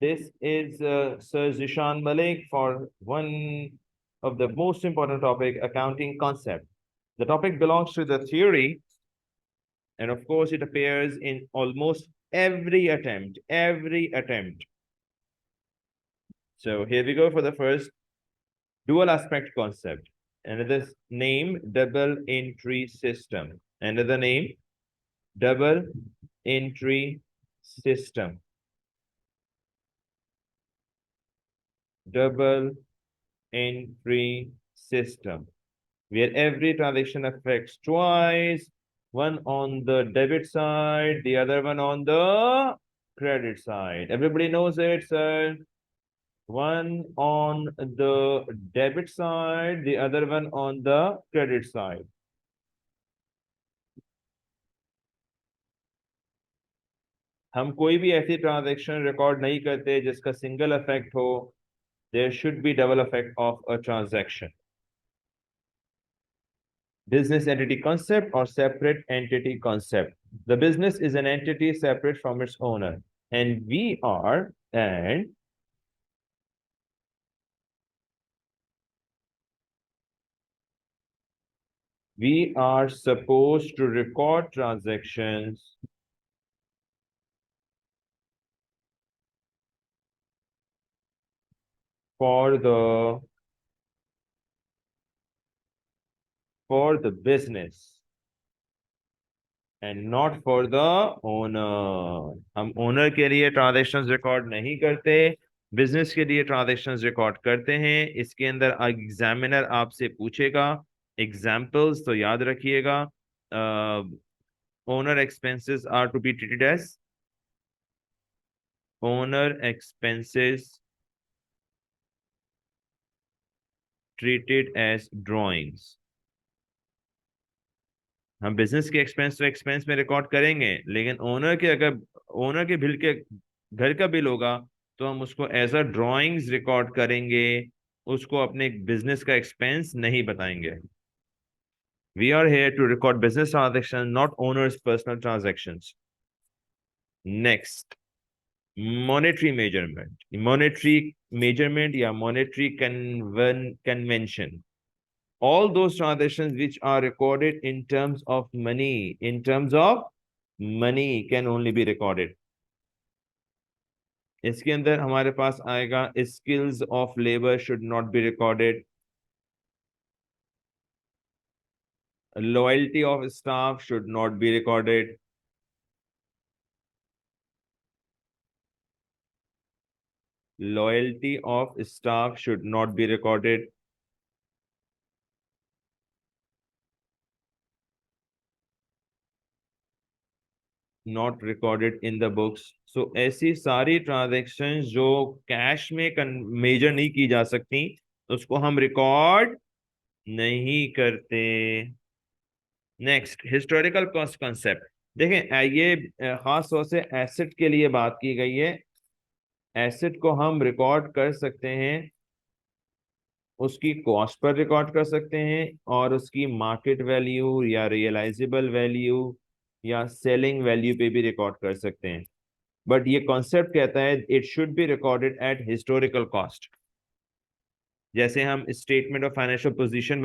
This is Sir Zeeshan Malik for one of the most important topic, accounting concept. The topic belongs to the theory, and of course, it appears in almost every attempt, every attempt. So here we go for the first dual aspect concept. Another name, double entry system. Another name, double entry system. Double entry system, where every transaction affects twice, one on the debit side, the other one on the credit side. Everybody knows it, sir. One on the debit side, the other one on the credit side. हम कोई भी ऐसी transaction record नहीं करते जिसका single effect हो. There should be double effect of a transaction. Business entity concept or separate entity concept. The business is an entity separate from its owner, and we are supposed to record transactions for the business and not for the owner. हम owner के लिए transactions record नहीं करते, business के लिए transactions record करते हैं. इसके अंदर एग्जामिनर आपसे पूछेगा एग्जाम्पल्स, तो याद रखिएगा. Owner expenses are to be treated as owner expenses treated as drawings. हम बिजनेस के एक्सपेंस तो एक्सपेंस में रिकॉर्ड करेंगे, लेकिन ओनर के अगर ओनर के बिल के घर का बिल होगा तो हम उसको एज अ ड्राइंग्स रिकॉर्ड करेंगे, उसको अपने बिजनेस का एक्सपेंस नहीं बताएंगे. We are here to record business transactions, not owners' personal transactions. Next, monetary measurement. Monetary measurement या monetary convention. All those transactions which are recorded in terms of money, can only be recorded. इसके अंदर हमारे पास आएगा skills of labor should not be recorded. Loyalty of staff should not be recorded. Loyalty of staff should not be recorded. Not recorded in the books. So ऐसी सारी transactions जो cash में major नहीं की जा सकती, उसको हम रिकॉर्ड नहीं करते. Next, historical cost concept. देखें, ये खास तौर से एसेट के लिए बात की गई है. एसेट को हम रिकॉर्ड कर सकते हैं, उसकी कॉस्ट पर रिकॉर्ड कर सकते हैं, और उसकी मार्केट वैल्यू या रियलाइजेबल वैल्यू या सेलिंग वैल्यू पे भी रिकॉर्ड कर सकते हैं. बट ये कॉन्सेप्ट कहता है it should be recorded at historical cost. जैसे हम स्टेटमेंट ऑफ फाइनेंशियल पोजीशन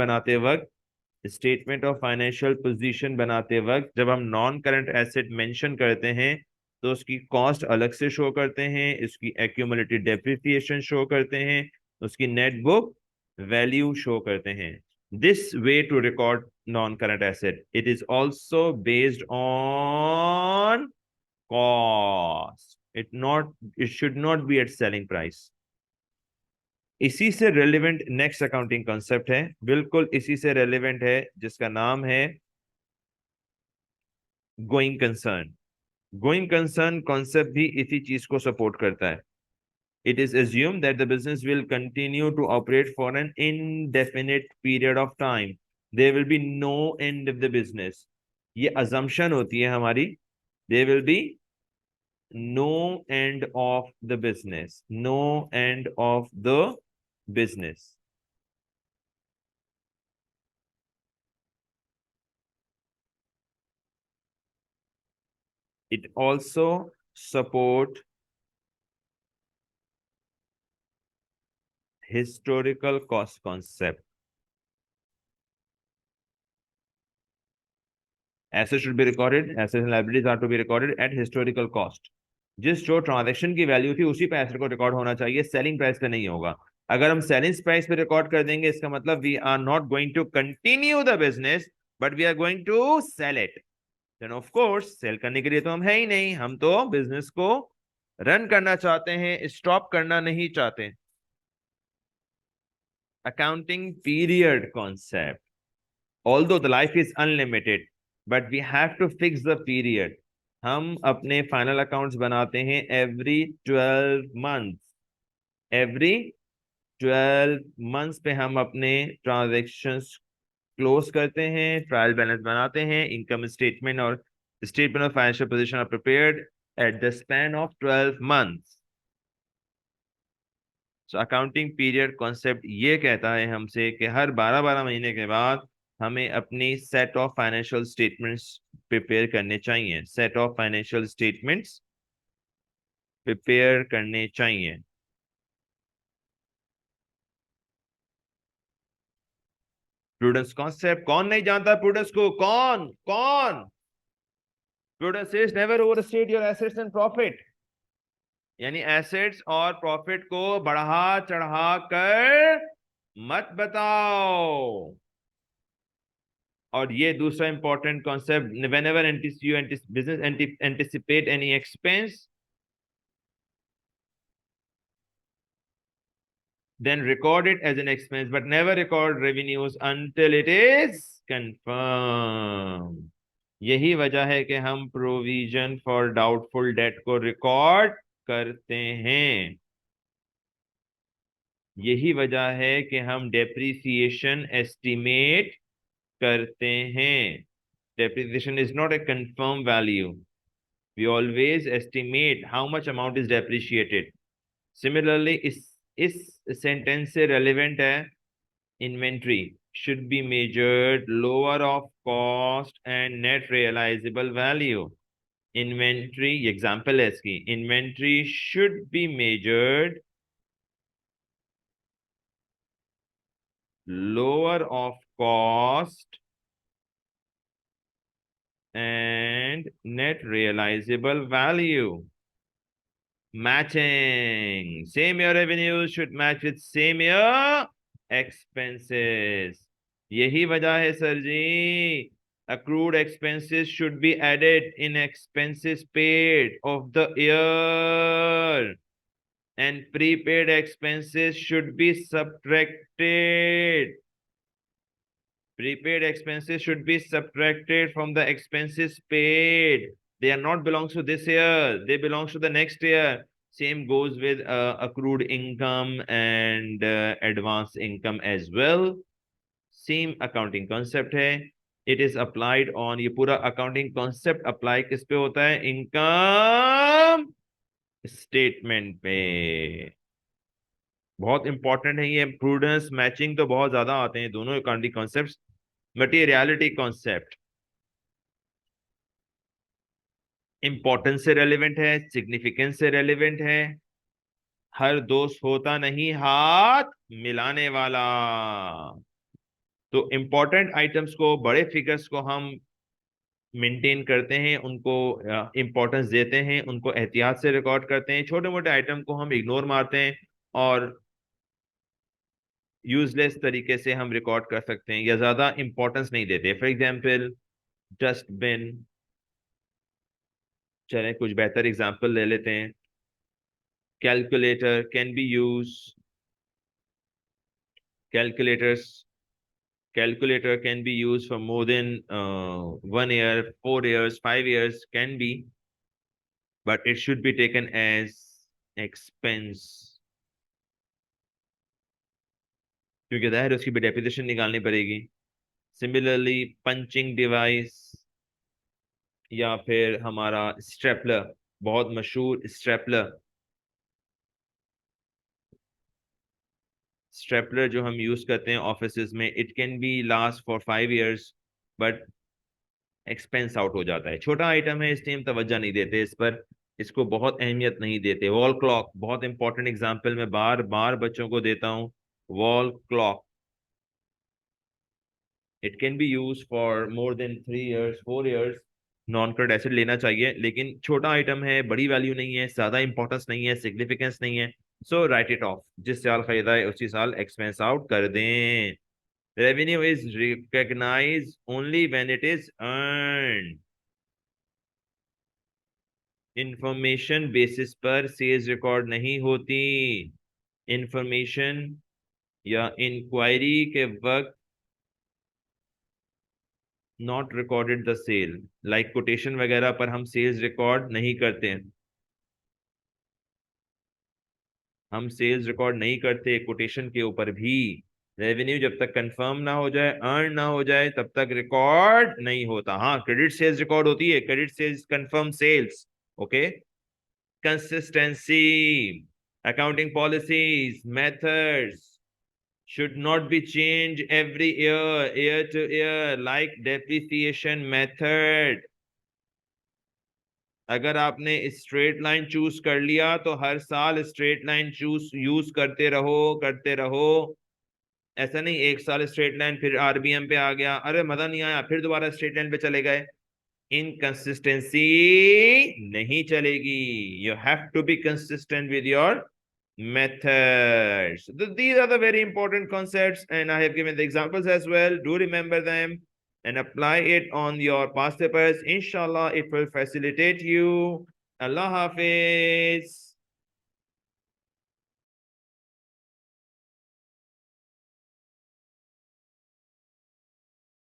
बनाते वक्त जब हम नॉन करंट एसेट मेंशन करते हैं तो उसकी कॉस्ट अलग से शो करते हैं, इसकी एक्यूमुलेटेड डेप्रिसिएशन शो करते हैं, उसकी नेट बुक वैल्यू शो करते हैं. This way to record non current asset, it is also based on cost. It should not be at selling price. इसी से रेलिवेंट नेक्स्ट अकाउंटिंग कॉन्सेप्ट है, बिल्कुल इसी से रेलिवेंट है, जिसका नाम है going concern. Going concern concept भी इसी चीज को सपोर्ट करता है. It is assumed that the business will continue to operate for an indefinite period of time. There will be no end of the business. ये assumption होती है हमारी. There will be no end of the business. No end of the business. It also support historical cost concept. Assets should be recorded, assets and liabilities are to be recorded at historical cost. जिस जो transaction की value थी उसी पे asset को record होना चाहिए, selling price पे नहीं होगा। अगर हम सेलिंग प्राइस पे रिकॉर्ड कर देंगे इसका मतलब we are not going to continue the business but we are going to sell it. Then of course sell करने के लिए तो हम है ही नहीं, हम तो बिजनेस को रन करना चाहते हैं, स्टॉप करना नहीं चाहते। Accounting period concept, although the life is unlimited but we have to fix the period। हम अपने फाइनल अकाउंट्स बनाते हैं एवरी 12 मंथ्स, एवरी 12 मंथ्स पे हम अपने ट्रांजेक्शन्स क्लोज करते हैं, ट्रायल बैलेंस बनाते हैं, इनकम स्टेटमेंट और statement of financial position are prepared at the span of 12 months. So accounting period concept ये कहता है हमसे कि हर 12-12 महीने के बाद हमें अपनी set of financial statements prepare करने चाहिए, set of financial statements prepare करने चाहिए। प्रूडेंस कॉन्सेप्ट कौन नहीं जानता प्रूडेंस को, कौन कौन? Prudence is never overstate your assets and profit, यानी एसेट्स और प्रॉफिट को बढ़ा चढ़ा कर मत बताओ। और ये दूसरा important concept, whenever business anticipate any expense then record it as an expense but never record revenues until it is confirmed। यही वजह है कि हम प्रोविजन फॉर डाउटफुल डेट को रिकॉर्ड करते हैं, यही वजह है कि हम डेप्रिसिएशन एस्टिमेट करते हैं। Depreciation is not a confirm value, we always estimate how much amount is depreciated. Similarly इस सेंटेंस से रेलेवेंट है, inventory should be measured lower of cost and net realizable value। Inventory example है इसकी, inventory should be measured lower of cost and net realizable value। Matching, same year revenues should match with same year expenses। यही वजह है sir ji, accrued expenses should be added in expenses paid of the year and prepaid expenses should be subtracted। Prepaid expenses should be subtracted from the expenses paid, they are not belongs to this year, they belongs to the next year। Same goes with accrued income and advance income as well। Same accounting concept है, it is applied on, ये पूरा accounting concept apply किस पे होता है? Income statement पे। बहुत important है ये, प्रूडेंस मैचिंग तो बहुत ज्यादा आते हैं दोनों accounting concepts. Materiality concept importance से रेलिवेंट है, सिग्निफिकेंस से रेलिवेंट है। हर दोस्त होता नहीं हाथ मिलाने वाला, तो इंपॉर्टेंट आइटम्स को, बड़े फिगर्स को हम मेंटेन करते हैं, उनको इंपॉर्टेंस देते हैं, उनको एहतियात से रिकॉर्ड करते हैं। छोटे मोटे आइटम को हम इग्नोर मारते हैं और यूजलेस तरीके से हम रिकॉर्ड कर सकते हैं या ज्यादा इंपॉर्टेंस नहीं देते। फॉर एग्जांपल डस्टबिन, चलें कुछ बेहतर एग्जांपल ले लेते हैं। Calculator can be use, calculator can be used for more than 1 year, 4 years, 5 years can be, but it should be taken as expense क्योंकि जाहिर उसकी भी डेप्रिसिएशन निकालनी पड़ेगी। सिमिलरली पंचिंग डिवाइस या फिर हमारा स्ट्रेपलर, बहुत मशहूर स्ट्रेपलर जो हम यूज करते हैं ऑफिस में, it can be last for 5 years but expense out हो जाता है। छोटा आइटम है इसलिए हम तवज्जो नहीं देते इस पर, इसको बहुत अहमियत नहीं देते। वॉल क्लॉक बहुत इंपॉर्टेंट एग्जांपल मैं बार बार बच्चों को देता हूँ, wall clock. It can be use for more than 3 years 4 years. Non current asset लेना चाहिए, लेकिन छोटा आइटम है, बड़ी वैल्यू नहीं है, ज्यादा इंपॉर्टेंस नहीं है, सिग्निफिकेंस नहीं है, सो राइट इट ऑफ. जिस साल खरीदा है उसी साल एक्सपेंस आउट कर दें. Revenue is recognize only when it is earn. Information basis पर सेल्स रिकॉर्ड नहीं होती. इंफॉर्मेशन या इंक्वायरी के वक्त not recorded the sale. Like quotation वगैरह पर हम सेल्स रिकॉर्ड नहीं करते हैं. हम सेल्स रिकॉर्ड नहीं करते कोटेशन के ऊपर भी. रेवेन्यू जब तक कंफर्म ना हो जाए, अर्न ना हो जाए, तब तक रिकॉर्ड नहीं होता. हाँ, क्रेडिट सेल्स रिकॉर्ड होती है, credit sales confirm sales. Okay. Consistency. Accounting policies methods should not be changed every year to year, like depreciation method. अगर आपने स्ट्रेट लाइन चूज कर लिया तो हर साल स्ट्रेट लाइन चूज यूज करते रहो, करते रहो. ऐसा नहीं एक साल स्ट्रेट लाइन फिर आरबीएम पे आ गया, अरे मजा नहीं आया, फिर दोबारा स्ट्रेट लाइन पे चले गए. इनकंसिस्टेंसी नहीं चलेगी. You have to be consistent with your methods. These are the very important concepts, and I have given the examples as well. Do remember them and apply it on your past papers. Inshallah, it will facilitate you. Allah Hafiz.